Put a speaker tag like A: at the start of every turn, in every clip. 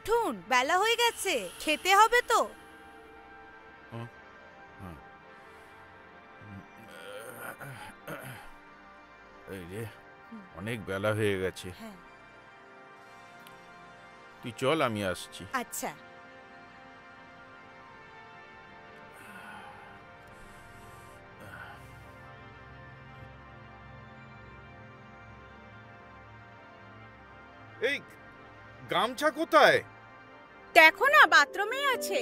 A: উঠুন, বেলা হয়ে গেছে, খেতে হবে তো।
B: এই রে, অনেক বেলা হয়ে গেছে। তুই চল, আমি আসছি।
A: আচ্ছা।
B: এই গামছা কোথায়?
A: দেখো না, বাথরুমেই আছে।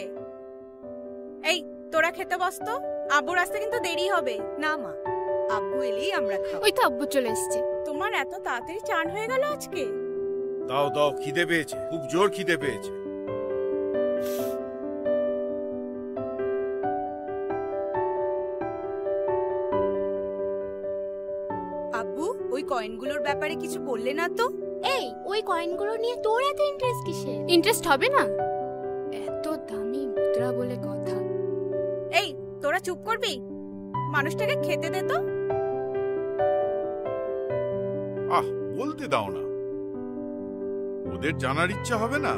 A: এই তোরা খেতে বস তো, আব্বুর আসতে কিন্তু দেরি হবে। না মা, আব্বু এলেই আমরা খাবো।
C: ওই তো আব্বু চলে এসেছে।
A: তোমার এত তাড়াতাড়ি চান হয়ে গেল আজকে?
B: দাও দাও, খিদে পেয়েছে, খুব জোর খিদে পেয়েছে।
A: আব্বু, ওই কয়েনগুলোর ব্যাপারে কিছু বললে না তো?
C: এই ওই কয়েনগুলো নিয়ে তোর এত ইন্টারেস্ট কিসে? ইন্টারেস্ট হবে না? এত দামি মুদ্রা বলে কথা।
A: এই তোরা চুপ করবি? মানুষটাকে খেতে দে তো।
B: আহ, বলতে দাও না, ওদের জানার ইচ্ছা হবে না?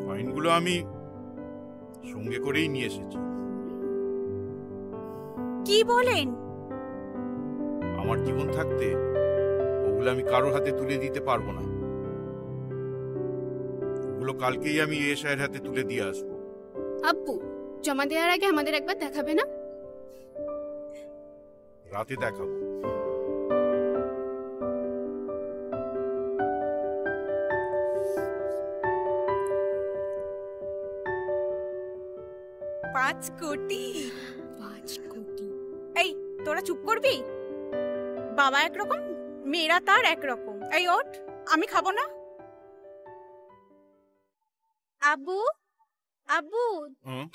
B: কয়েনগুলো আমি সঙ্গে করেই নিয়ে এসেছি।
A: কি বলেন?
B: আমার জীবন থাকতে ওগুলো আমি কারোর হাতে তুলে দিতে পারবো না। ওগুলো কালকেই আমি এসআইয়ের হাতে তুলে দিয়ে আসবো।
C: আব্বু, জমা দেওয়ার আগে আমাদের একবার দেখাবে না?
B: রাতে দেখাবো।
A: পাঁচ কোটি।
C: 5 কোটি।
A: এই তোরা চুপ করবি? বাবা একরকম, মেয়েরা তার একরকম। এই ওঠ, আমি খাবো না।
C: আব্বু, আব্বু,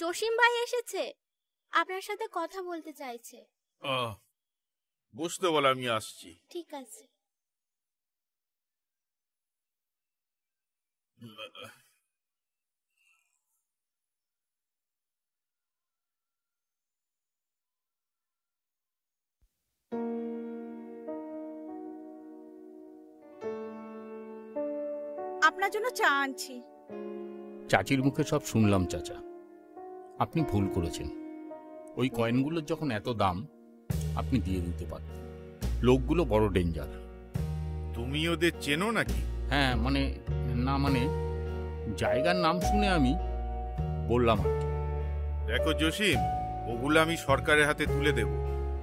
C: জসিম ভাই এসেছে, আপনার সাথে কথা বলতে চাইছে।
B: বসতে বল, আমি আসছি।
C: ঠিক আছে।
A: আপনার জন্য চা আনছি।
D: চাচির মুখে সব শুনলাম চাচা, আপনি ভুল করেছেন। ওই কয়েনগুলোর যখন এত দাম, আপনি দিয়ে দিতে পারতেন। লোকগুলো বড় ডেঞ্জার।
B: তুমি ওদের চেনো নাকি?
D: হ্যাঁ, মানে জায়গার নাম শুনে আমি বললাম আর কি।
B: দেখো জসিম, ওগুলো আমি সরকারের হাতে তুলে দেব।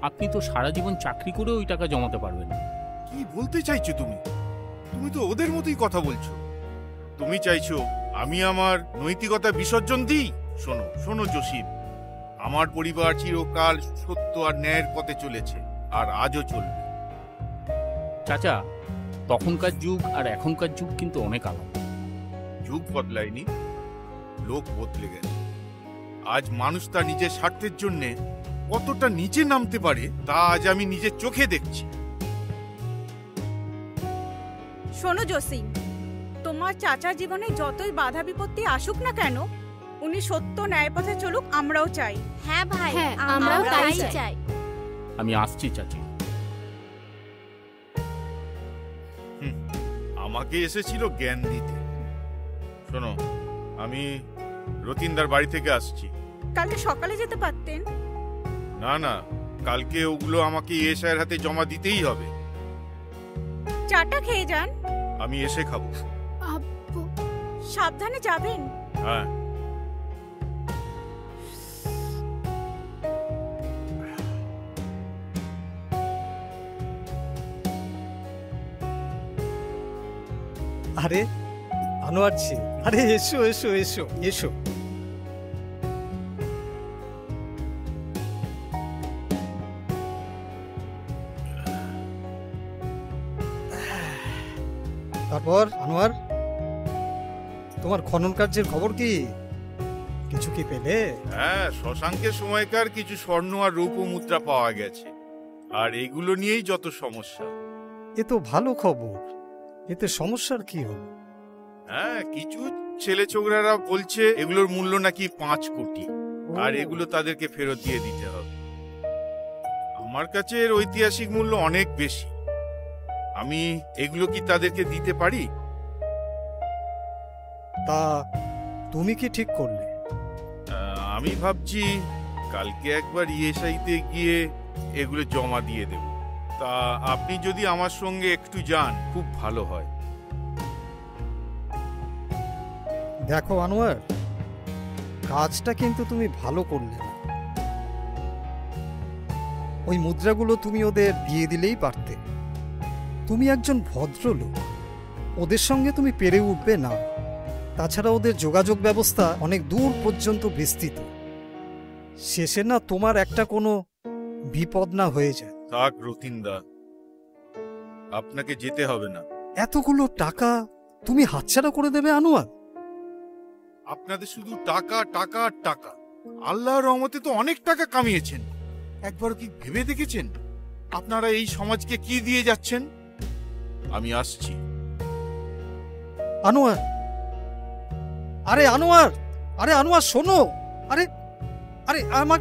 D: আপনি তো সারা জীবন চাকরি করে ওই টাকা জমাতে পারবেন না।
B: কি বলতে চাইছো তুমি? তুমি তো ওদের মতোই কথা বলছো। তুমি চাইছো আমি আমার নৈতিকতা বিসর্জন দিই? শোনো শোনো জসিম, আমার পরিবার চিরকাল সত্য আর ন্যায়ের পথে চলেছে, আর আজও চলবে।
D: চাচা, তখনকার যুগ আর এখনকার যুগ কিন্তু অনেক আলাদা।
B: যুগ বদলায়নি, লোক বদলে গেছে। আজ মানুষ তার নিজের স্বার্থের জন্য কতটা নিচে নামতে পারে তা আজ আমি নিজের চোখে দেখছি।
A: শোনো জসিম, তোমার চাচার জীবনে যতই বাধা বিপত্তি আসুক না কেন, উনি সত্য ন্যায় পথে চলুক, আমরাও চাই।
C: হ্যাঁ ভাই, আমরাও তাই চাই।
D: আমি আসছি চাচি।
B: আমাকে এসেছিল জ্ঞান দিতে। শোনো, আমি রতিনদার বাড়ি থেকে আসছি।
A: কালকে সকালে যেতে পারতেন।
B: না না, কালকে ওগুলো আমাকে এসআইয়ের হাতে জমা দিতেই হবে।
A: চাটা খেয়ে যান।
B: আমি এসে খাবো।
C: আব্বু,
A: সাবধানে যাবেন।
B: হ্যাঁ।
E: আরে আনোয়ারজি, আরে এসো এসো এসো এসো। তারপর আনোয়ার, তোমার খনন কার্যের খবর কি? কিছু কি পেলে?
B: হ্যাঁ, শশাঙ্কের সময়কার কিছু স্বর্ণ আর রৌপ্য মুদ্রা পাওয়া গেছে, আর এগুলো নিয়েই যত সমস্যা।
E: এ তো ভালো খবর, এতে সমস্যার কি হলো?
B: হ্যাঁ, কিছু ছেলে ছোকরারা বলছে এগুলোর মূল্য নাকি 5 কোটি, আর এগুলো তাদেরকে ফেরত দিয়ে দিতে হবে। আমার কাছে এর ঐতিহাসিক মূল্য অনেক বেশি, আমি এগুলো কি তাদেরকে দিতে পারি?
E: তা তুমি কি ঠিক করলে?
B: আমি ভাবছি কালকে একবার ইএসআইতে গিয়ে এগুলো জমা দিয়ে দেব। তা আপনি যদি আমার সঙ্গে একটু যান খুব ভালো হয়।
E: দেখো আনোয়ার, কাজটা কিন্তু তুমি ভালো করলে না। ওই মুদ্রাগুলো তুমি ওদের দিয়ে দিলেই পারতে। তুমি একজন ভদ্রলোক, ওদের সঙ্গে তুমি পেরে উঠবে না। তাছাড়া ওদের যোগাযোগ ব্যবস্থা অনেক দূর পর্যন্ত বিস্তৃত। শেষে না তোমার একটা কোনো বিপদ না হয়ে যায়।
B: থাক রতিনদা, আপনাকে যেতে হবে না।
E: এতগুলো টাকা তুমি হাতছাড়া করে দেবে আনোয়ার?
B: আপনাদের শুধু টাকা টাকা আর টাকা। আল্লাহর রহমতে তো অনেক টাকা কামিয়েছেন। একবার কি ভেবে দেখেছেন আপনারা এই সমাজকে কি দিয়ে যাচ্ছেন? আমি আসছি।
E: আনোয়ার, আরে আনোয়ার, আরে আনোয়ার শোনো, আরে আরে আমার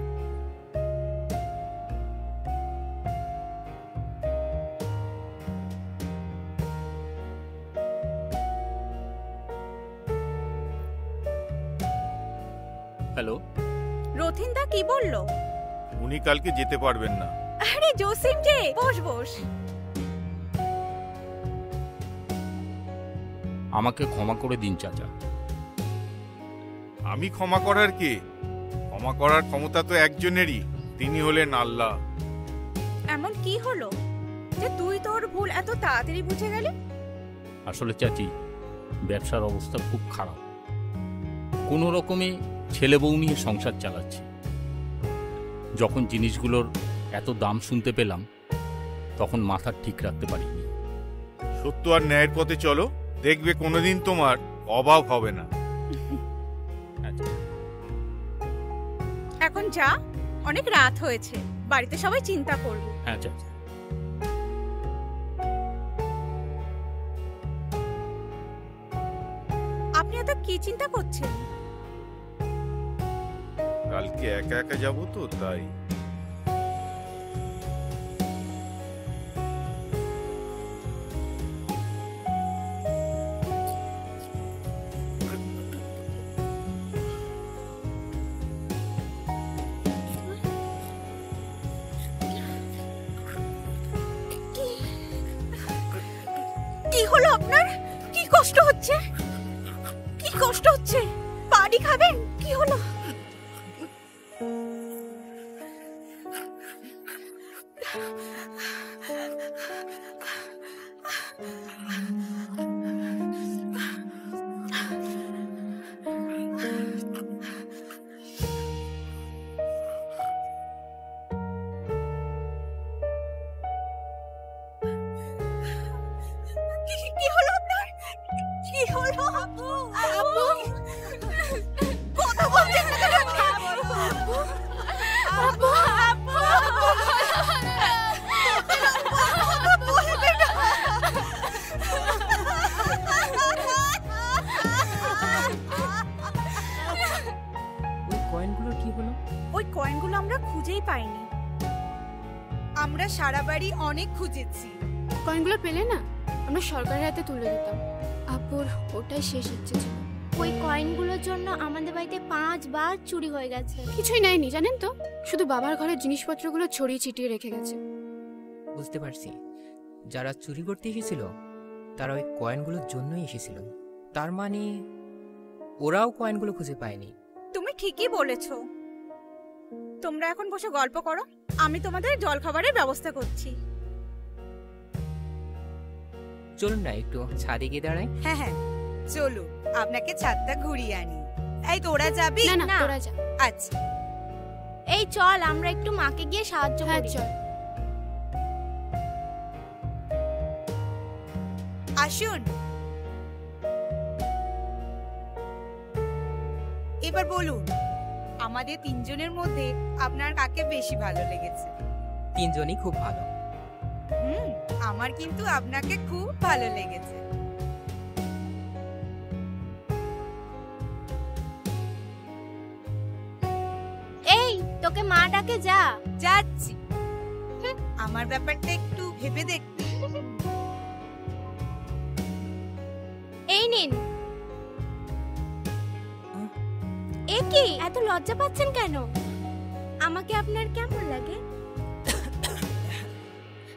D: হ্যালো,
A: রথিনদা কি বললো?
B: উনি কালকে যেতে পারবেন না।
A: আরে জসিম যে, বস বস।
D: আমাকে ক্ষমা করে দিন চাচা।
B: আমি ক্ষমা করার কে? ক্ষমা করার ক্ষমতা তো একজনেরই, তিনি হলেন আল্লাহ।
A: এমন কি হলো যে তুই তোর ভুল এত তাড়াতাড়ি বুঝে গেলি?
D: আসলে চাচি, ব্যবসার অবস্থা খুব খারাপ। কোনো রকমে ছেলে বউ নিয়ে সংসার চালাচ্ছি। যখন জিনিসগুলোর এত দাম শুনতে পেলাম তখন মাথা ঠিক রাখতে পারিনি।
B: সত্য আর ন্যায়ের পথে চলো, দেখবে কোনোদিন তোমার অভাব হবে না।
A: এখন যা, অনেক রাত হয়েছে, বাড়িতে সবাই চিন্তা করবে।
D: হ্যাঁ চাচা।
A: আপনি এত কি চিন্তা করছেন?
B: কালকে একা একা যাবো তো তাই।
A: কি হলো আপনার? কি কষ্ট হচ্ছে? কি কষ্ট হচ্ছে? পানি খাবেন? কি হলো? কি হলো আপনার? কি হলো? আপু, আপু, কথা বলছেন না কেন? আপু, আপু, আপু, কথা বলবে না।
F: ওই কয়েনগুলো কি হলো?
A: ওই কয়েনগুলো আমরা খুঁজেই পাইনি। আমরা সারা বাড়ি অনেক খুঁজেছি।
C: কয়েনগুলো পেলে না আমরা সরকারের হাতে তুলে দিতাম। আপুর ওটাই শেষ ইচ্ছে ছিল।
G: ওই কয়েনগুলোর জন্য আমাদের বাড়িতে 5 বার চুরি হয়ে গেছে।
C: কিছুই নেয়নি জানেন তো, শুধু বাবার ঘরের জিনিসপত্রগুলো ছড়িয়ে ছিটিয়ে রেখে গেছে।
F: বুঝতে পারছি, যারা চুরি করতে এসেছিল তারা ওই কয়েনগুলোর জন্যই এসেছিল। তার মানে ওরাও কয়েনগুলো খুঁজে পায়নি।
A: তুমি ঠিকই বলেছো। তোমরা এখন বসে গল্প করো, আমি তোমাদের জলখাবারের ব্যবস্থা করছি।
F: চলুন না একটু ছাদে গিয়ে দাঁড়াই।
A: হ্যাঁ হ্যাঁ চলো, আপনাকে ছাদটা ঘুরিয়ে আনি। এই তোরা যাবি?
C: না না, তোরা যা।
A: আচ্ছা
G: এই চল আমরা একটু মাকে গিয়ে সাহায্য
C: হ্যাঁ
G: করি।
C: চল।
A: আসুন, এবার বলুন আমাদের তিনজনের মধ্যে আপনার কাকে বেশি ভালো লেগেছে?
F: তিনজনই খুব ভালো।
A: আমার কিন্তু আপনাকে খুব ভালো লেগেছে।
G: এই তোকে মা ডাকে, যা।
A: যাচ্ছি। আমার ব্যাপারটা একটু ভেবে দেখতে।
C: এই নিন। এ কি, এত লজ্জা পাচ্ছেন কেন? আমাকে আপনার কেমন লাগে?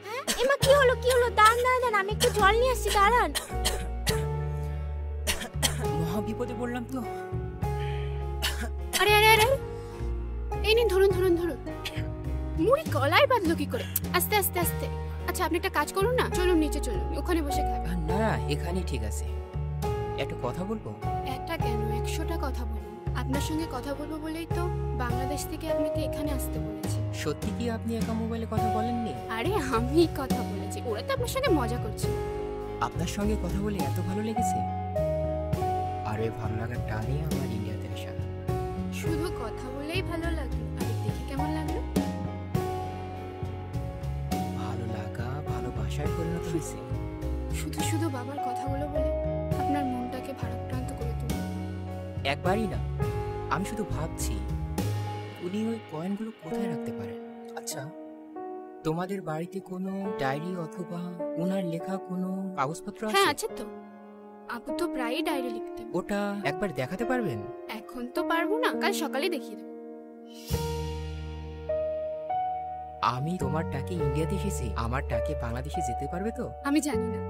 C: হ্যাঁ, এমা কি হলো কি হলো? দাঁড়ান, আমি একটু জল নিয়ে আসছি, দাঁড়ান।
F: মহা বিপদে পড়লাম তো।
H: আরে আরে আরে, এই নিন, ধরুন ধরুন ধরুন। মুড়ি গলায় বাঁধলো কি করে? আস্তে আস্তে আস্তে। আচ্ছা, আপনি একটা কাজ করুন না, চলুন নিচে চলুন, ওখানে বসে খাবেন।
F: না, এখানেই ঠিক আছে। একটু কথা বলবো?
H: একটা কেন, 100টা কথা বলুন। আপনার সঙ্গে কথা বলবো বলেই তো বাংলাদেশ থেকে আপনাকে এখানে আসতে বলেছি।
F: সত্যি কি আপনি একা মোবাইলে কথা বলেননি?
H: আরে আমি কথা বলেছি, ওরা তো আপনার সঙ্গে মজা করছে।
F: আপনার সঙ্গে কথা বলে এত ভালো লেগেছে, আর ওই ভালো লাগার টানে আমার ইন্ডিয়াতে আসা।
H: শুধু কথা বলেই ভালো লাগলো, আর দেখে কেমন লাগলো?
F: ভালো লাগা ভালোবাসায় পরিণত হয়েছে।
H: শুধু শুধু বাবার কথাগুলো বলে আপনার মনটাকে ভারাক্রান্ত করে তুলল।
F: একবারই না, আমি শুধু ভাবছি উনি ওই কয়েনগুলো কোথায় রাখতে পারেন। আচ্ছা, তোমাদের বাড়িতে কোনো ডায়েরি অথবা ওনার লেখা কোনো কাগজপত্র আছে?
H: হ্যাঁ আছে তো, আপু তো প্রায়ই ডায়েরি লিখতেন।
F: ওটা একবার দেখাতে পারবেন?
H: এখন তো পারবো না, কাল সকালে দেখিয়ে দেবো।
F: আমি তোমার টাকে ইন্ডিয়াতে এসেছি, আমার টাকে বাংলাদেশে যেতে পারবে তো?
H: আমি জানি না।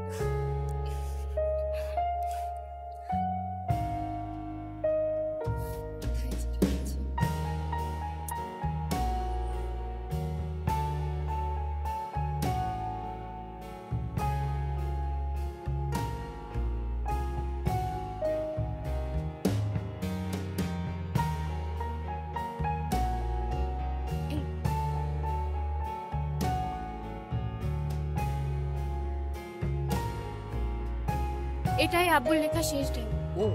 H: এটাই আব্বুর লেখা শেষ ডায়েরি।
F: ও,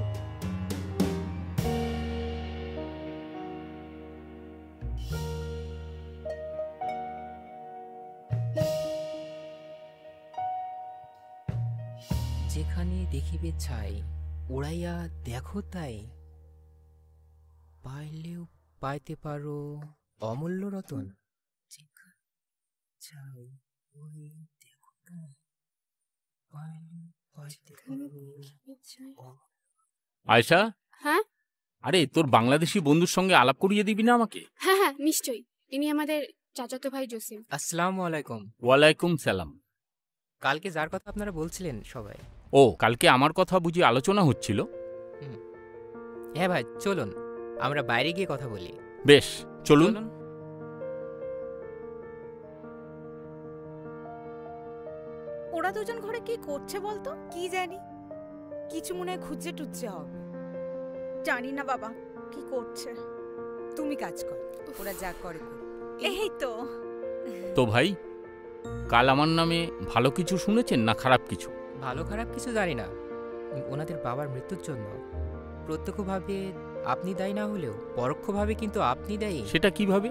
F: যেখানে দেখিবে ছাই উড়াইয়া দেখো তাই, পাইলেও পাইতে পারো অমূল্য রতন। যেখানে ছাই উড়িয়ে দেখো তাই, পাইলেও পাইতে পারো।
D: আয়শা,
H: হ্যাঁ
D: আরে তোর বাংলাদেশি বন্ধুর সঙ্গে আলাপ করিয়ে দিবি না আমাকে?
H: হ্যাঁ হ্যাঁ নিশ্চয়ই, ইনি আমাদের চাচাতো ভাই জসিম।
F: আসসালামু আলাইকুম।
D: ওয়ালাইকুম সালাম।
F: কালকে যার কথা আপনারা বলছিলেন সবাই।
D: ও, কালকে আমার কথা বুঝি আলোচনা হচ্ছিল?
F: হ্যাঁ ভাই, চলুন আমরা বাইরে গিয়ে কথা বলি।
D: বেশ, চলুন।
A: ওরা দুজন ঘরে কি করছে বলতো?
I: কি জানি, কিছু মনে হয় খুঁজছে টুচ্ছে হবে।
A: জানি না বাবা কি করছে।
I: তুমি কাজ কর, ওরা যা করে করুক।
A: এই তো।
D: তো ভাই, কাল আমার নামে ভালো কিছু শুনেছেন না খারাপ কিছু?
F: ভালো খারাপ কিছু জানি না, ওনাদের বাবার মৃত্যুর জন্য প্রত্যক্ষভাবে আপনি দায়ী না হলেও পরোক্ষভাবে কিন্তু আপনি দায়ী।
D: সেটা কিভাবে?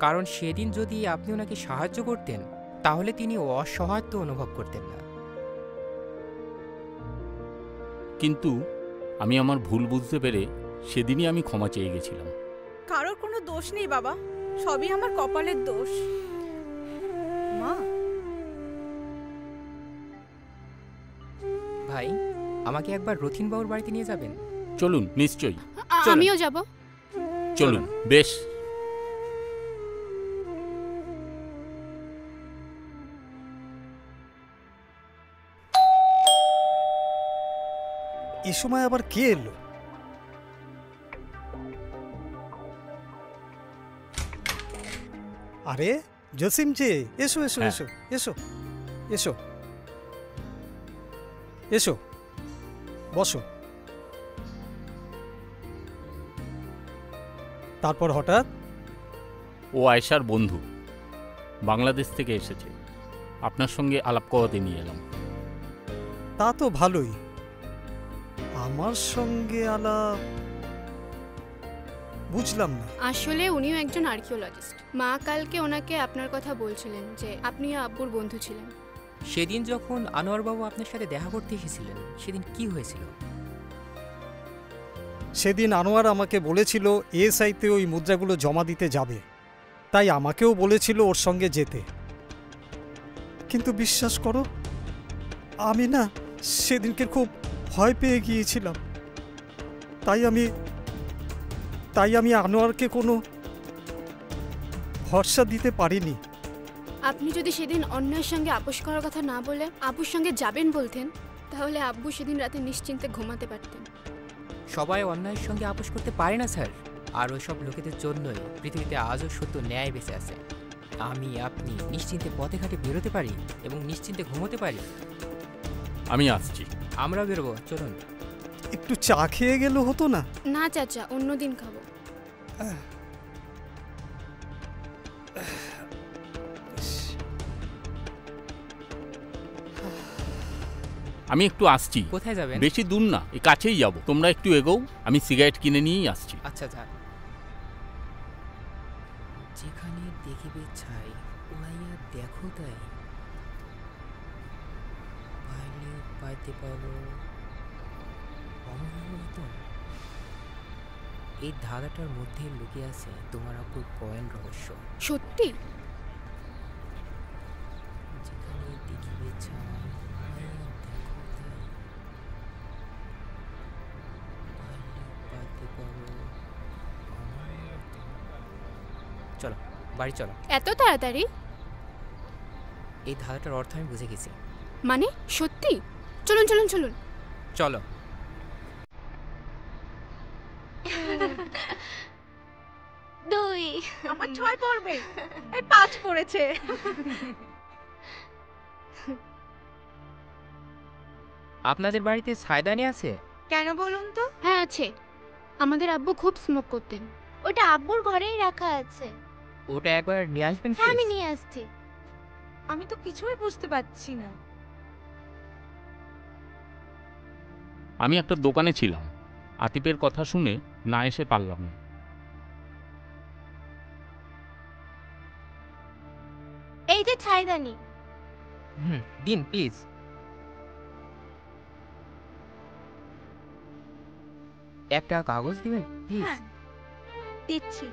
F: কারণ সেদিন যদি আপনি ওনাকে সাহায্য করতেন তাহলে তিনি অসহায়ত্ব অনুভব করতেন না।
D: কিন্তু আমি আমার ভুল বুঝতে পেরে সেদিনই আমি ক্ষমা চেয়ে গেছিলাম।
A: কারোর কোনো দোষ নেই বাবা, সবই আমার কপালের দোষ।
I: মা,
F: ভাই আমাকে একবার রথিন বাবুর বাড়িতে নিয়ে যাবেন?
D: চলুন, নিশ্চয়ই।
H: আমিও যাব।
D: চলুন। বেশ।
E: এ সময় আবার কে এলো? আরে জসিম যে, এসো এসো এসো এসো এসো এসো, বসো। তারপর হঠাৎ?
D: ও আয়েশার বন্ধু, বাংলাদেশ থেকে এসেছে, আপনার সঙ্গে আলাপ করাতে নিয়ে এলাম।
E: তা তো ভালোই। আমার সঙ্গে আলাপ? বুঝলাম না।
H: আসলে উনিও একজন আর্কিওলজিস্ট। মা কালকে ওনাকে আপনার কথা বলছিলেন যে আপনিও আব্বুর বন্ধু ছিলেন।
F: সেদিন যখন আনোয়ারবাবু আপনার সাথে দেখা করতে এসেছিলেন সেদিন কি হয়েছিল?
E: সেদিন আনোয়ার আমাকে বলেছিল এএসআইতে ওই মুদ্রাগুলো জমা দিতে যাবে, তাই আমাকেও বলেছিল ওর সঙ্গে যেতে। কিন্তু বিশ্বাস করো, আমি না সেদিনকে খুব ভয় পেয়ে গিয়েছিলাম, তাই আমি আনোয়ারকে কোনো ভরসা দিতে পারিনি।
H: আপনি যদি সেদিন অন্যের সঙ্গে আপোষ করার কথা না বলে আব্বুর সঙ্গে যাবেন বলতেন, তাহলে আব্বু সেদিন রাতে নিশ্চিন্তে ঘুমাতে পারতেন।
F: সবাই অন্যায়ের সঙ্গে আপোষ করতে পারে না স্যার, আর ওইসব লোকেদের জন্যই পৃথিবীতে আজও সত্য ন্যায় বেঁচে আছে। আমি আপনি নিশ্চিন্তে পথে ঘাটে বেরোতে পারি এবং নিশ্চিন্তে ঘুমোতে পারি।
D: আমি আসছি।
F: আমরাও বেরোবো, চলুন।
E: একটু চা খেয়ে গেলে হতো না?
H: না চাচা, অন্যদিন খাবো।
D: আমি একটু আসছি।
F: কোথায় যাবেন?
D: বেশি দূর না, এই কাছেই যাব। তোমরা একটু এগোও, আমি সিগারেট কিনে নিয়েই আসছি।
F: আচ্ছা যা। যেখানে দেখিবে ছাই উড়াইয়া দেখো তাই, পাইলে পাইতে পারো অমূল্য। এই ধাঁধাটার মধ্যে লুকিয়ে আছে তোমার আপুর কয়েন রহস্য।
H: সত্যি?
F: যেখানে দেখিবে ছাই উড়াইয়া দেখো তাই, পাইলে পাইতে পারো অমূল্য। চলো বাড়ি চলো।
H: এত তাড়াতাড়ি?
F: এই ধাঁধাটার অর্থ আমি বুঝে গেছি।
H: মানে সত্যি? চলুন চলুন চলুন।
F: চলো।
G: দুই।
A: আমার 6 পড়বে, এই 5 পড়েছে।
F: আপনাদের বাড়িতে ছাইদানি আছে?
A: কেন বলুন তো?
H: হ্যাঁ আছে, আমাদের আব্বু খুব স্মোক করতেন।
G: ওটা আব্বুর ঘরেই রাখা আছে।
F: ওটা একবার নিয়ে আসবেন?
G: হ্যাঁ আমি
F: please?
G: নিয়ে আসছি।
A: আমি তো কিছুই বুঝতে পারছি না।
D: আমি একটা দোকানে ছিলাম, আতিফের কথা শুনে না এসে পারলাম না।
G: এই যে ছাইদানি।
F: দিন প্লিজ। একটা কাগজ দিবেন প্লিজ?
A: হ্যাঁ দিচ্ছি।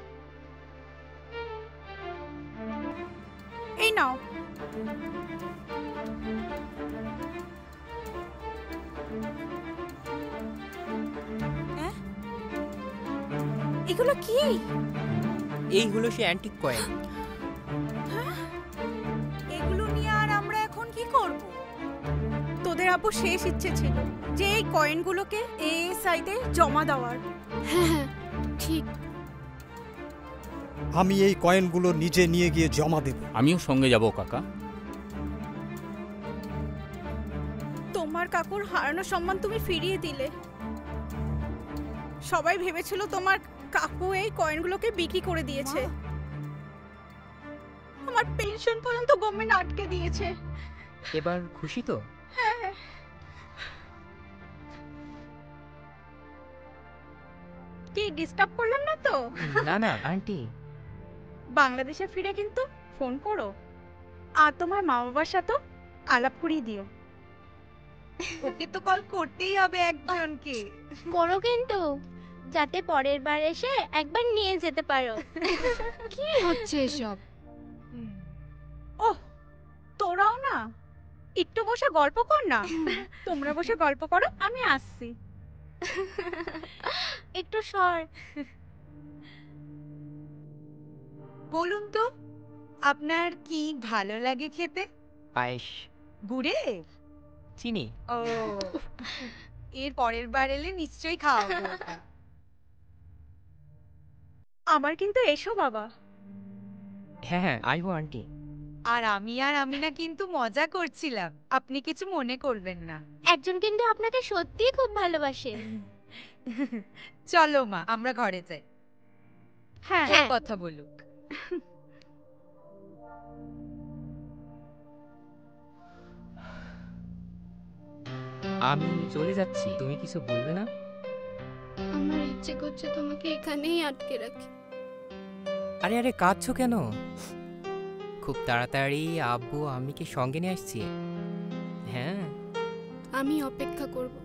A: এই নাও। এগুলো কি?
F: এই হলো সে অ্যান্টিক কয়েন।
A: এগুলো নিয়ে আর আমরা এখন কি করব? তোদের আব্বু শেষ ইচ্ছে ছিল যে এই কয়েনগুলোকে এএসআইতে জমা দেওয়ার।
H: হ্যাঁ হ্যাঁ ঠিক।
E: আমি এই কয়েনগুলো নিজে নিয়ে গিয়ে জমা দেব।
D: আমিও সঙ্গে যাব কাকা।
A: তোমার কাকুর হারানো সম্মান তুমি ফিরিয়ে দিলে। সবাই ভেবেছিল তোমার কাকু এই কয়েনগুলোকে বিক্রি করে দিয়েছে। আমার পেনশন পর্যন্ত গভর্নমেন্ট আটকে দিয়েছে।
F: এবার খুশি তো?
A: হ্যাঁ। কি ডিস্টার্ব করলাম না তো?
F: না না আন্টি।
A: বাংলাদেশে ফিরে কিন্তু ফোন করো, আর তোমার মা বাবার সাথে আলাপ করিয়ে দিও। ওকে তো কল করতেই হবে একজনকে।
G: করো কিন্তু, যাতে পরের বার এসে একবার নিয়ে যেতে পারো।
H: কি হচ্ছে এসব?
A: ওহ তোরাও না একটু বসে গল্প কর না। তোমরা বসে গল্প করো, আমি আসছি।
G: একটু সর।
A: বলুন তো আপনার কি ভালো লাগে খেতে?
F: পায়েস।
A: গুড়ে?
F: চিনি।
A: ও, এর পরের বার এলে নিশ্চয়ই খাওয়াবো। আমার কিন্তু এসো বাবা।
F: হ্যাঁ হ্যাঁ আইবো আন্টি।
A: আর আমি না কিন্তু মজা করছিলাম, আপনি কিছু মনে করবেন না।
G: একজন কিন্তু আপনাকে সত্যিই খুব ভালোবাসে।
A: চলো মা আমরা ঘরে যাই। হ্যাঁ
G: হ্যাঁ।
A: কথা বলুক।
F: আমি চলে যাচ্ছি, তুমি কিছু বলবে না?
H: আমার ইচ্ছে করছে তোমাকে এখানেই আটকে রাখি।
F: আরে আরে কাঁদছো কেন? খুব তাড়াতাড়ি আব্বু আম্মিকে সঙ্গে নিয়ে আসছি। হ্যাঁ
H: আমি অপেক্ষা করব।